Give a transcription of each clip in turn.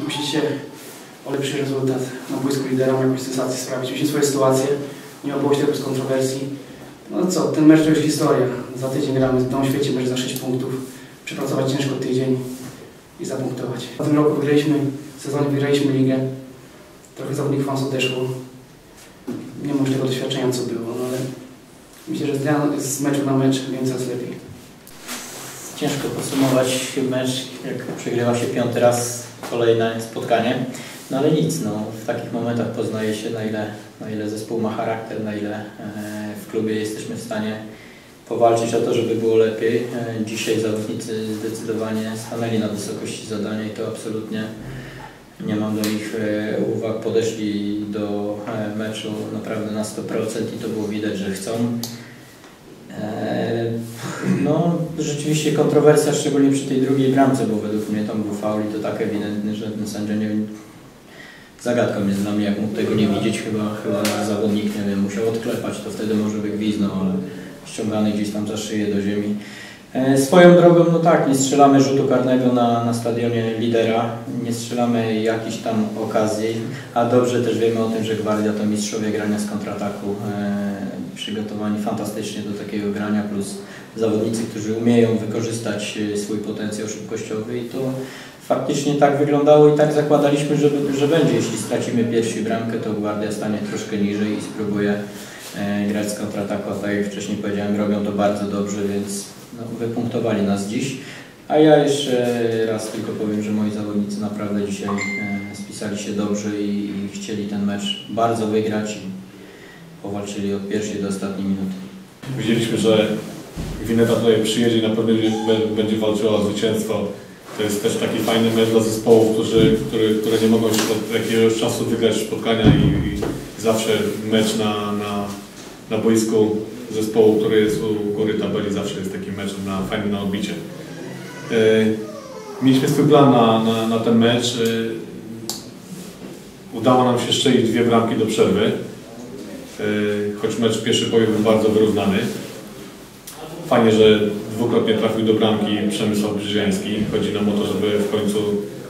musicie o lepszy rezultat na boisku liderem, jakąś sensację sprawić. Musicie swoje sytuacje, nie obyło się tego bez kontrowersji. No co, ten mecz to już historia. Za tydzień gramy w Domu Świecie, będzie za 6 punktów. Przepracować ciężko tydzień i zapunktować. W tym roku wygraliśmy sezonie, wygraliśmy ligę. Trochę zawodników nas odeszło. Nie mam już tego doświadczenia, co było, no ale myślę, że z meczu na mecz wiem coraz lepiej. Ciężko podsumować mecz, jak przegrywa się 5. raz kolejne spotkanie. No ale nic, no, w takich momentach poznaje się, na ile zespół ma charakter, na ile w klubie jesteśmy w stanie powalczyć o to, żeby było lepiej. Dzisiaj zawodnicy zdecydowanie stanęli na wysokości zadania i to absolutnie nie mam do nich uwag. Podeszli do meczu naprawdę na 100% i to było widać, że chcą. No, rzeczywiście kontrowersja, szczególnie przy tej drugiej bramce, bo według mnie tam był faul i to tak ewidentny, że ten sędzia nie wiem, zagadką jest dla mnie, jak mógł tego nie widzieć, chyba zawodnik, nie wiem, musiał odklepać, to wtedy może by gwizdnął, ale ściągany gdzieś tam za szyję do ziemi. Swoją drogą, no tak, nie strzelamy rzutu karnego na stadionie lidera, nie strzelamy jakichś tam okazji, a dobrze też wiemy o tym, że Gwardia to mistrzowie grania z kontrataku, przygotowani fantastycznie do takiego grania, plus zawodnicy, którzy umieją wykorzystać swój potencjał szybkościowy i to faktycznie tak wyglądało i tak zakładaliśmy, że będzie. Jeśli stracimy pierwszą bramkę, to Gwardia stanie troszkę niżej i spróbuje grać z kontrataku, a tak jak wcześniej powiedziałem, robią to bardzo dobrze, więc no, wypunktowali nas dziś. A ja jeszcze raz tylko powiem, że moi zawodnicy naprawdę dzisiaj spisali się dobrze i chcieli ten mecz bardzo wygrać i powalczyli od pierwszej do ostatniej minuty. Widzieliśmy, że Wineta tutaj przyjedzie i na pewno będzie walczyła o zwycięstwo. To jest też taki fajny mecz dla zespołów, które nie mogą już od jakiegoś czasu wygrać spotkania i zawsze mecz na boisku zespołu, który jest u góry tabeli, zawsze jest takim meczem fajnym na odbicie. Mieliśmy swój plan na ten mecz. Udało nam się strzelić 2 bramki do przerwy, choć mecz pierwszy połowie był bardzo wyrównany. Fajnie, że dwukrotnie trafił do bramki Przemysław Brzyziański. Chodzi nam o to, żeby w końcu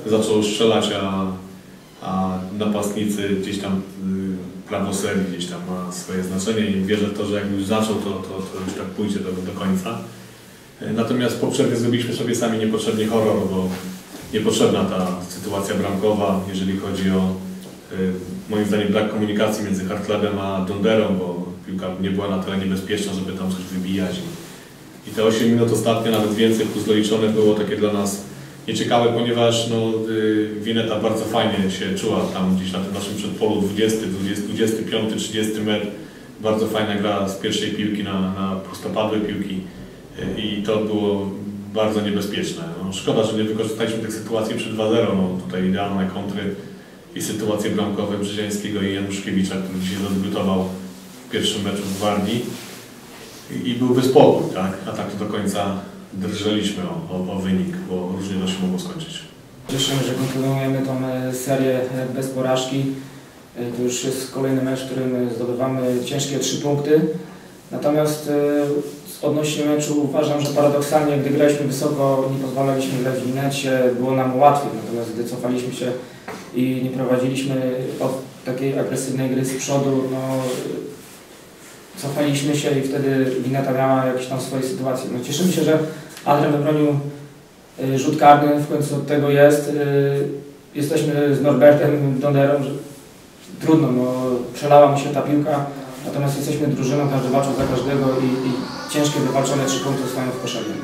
zaczął strzelać, a napastnicy gdzieś tam prawo serii gdzieś tam ma swoje znaczenie i wierzę w to, że jak już zaczął, to już tak pójdzie do końca. Natomiast po przerwie zrobiliśmy sobie sami niepotrzebnie horror, bo niepotrzebna ta sytuacja bramkowa, jeżeli chodzi o moim zdaniem brak komunikacji między Hartlebem a Donderą, bo piłka nie była na tyle niebezpieczna, żeby tam coś wybijać. I te 8 minut ostatnie, nawet więcej plus doliczone, było takie dla nas nieciekawe, ponieważ no, Wineta bardzo fajnie się czuła tam gdzieś na tym naszym przedpolu, 25, 30 metr. Bardzo fajna gra z pierwszej piłki na prostopadłe piłki i to było bardzo niebezpieczne. No, szkoda, że nie wykorzystaliśmy tych sytuacji przy 2-0, no, tutaj idealne kontry i sytuacje bramkowe Brzyziańskiego i Januszkiewicza, który dzisiaj zadebiutował w pierwszym meczu w Gwardii. I byłby spokój, tak? A tak to do końca drżeliśmy o wynik, bo różnie to się mogło skończyć. Cieszymy, że kontynuujemy tą serię bez porażki. To już jest kolejny mecz, w którym zdobywamy ciężkie 3 punkty. Natomiast odnośnie meczu uważam, że paradoksalnie, gdy graliśmy wysoko, nie pozwalaliśmy grać w Winecie, było nam łatwiej. Natomiast gdy cofaliśmy się i nie prowadziliśmy od takiej agresywnej gry z przodu, no, cofaliśmy się i wtedy Wineta miała jakieś tam swoje sytuacje. No, cieszymy się, że Adrian wybronił rzut karny, w końcu od tego jest. Jesteśmy z Norbertem Donderą, że trudno, no, przelała mu się ta piłka, natomiast jesteśmy drużyną, każdy walczył za każdego i ciężkie wywalczone 3 punkty zostają w koszenie.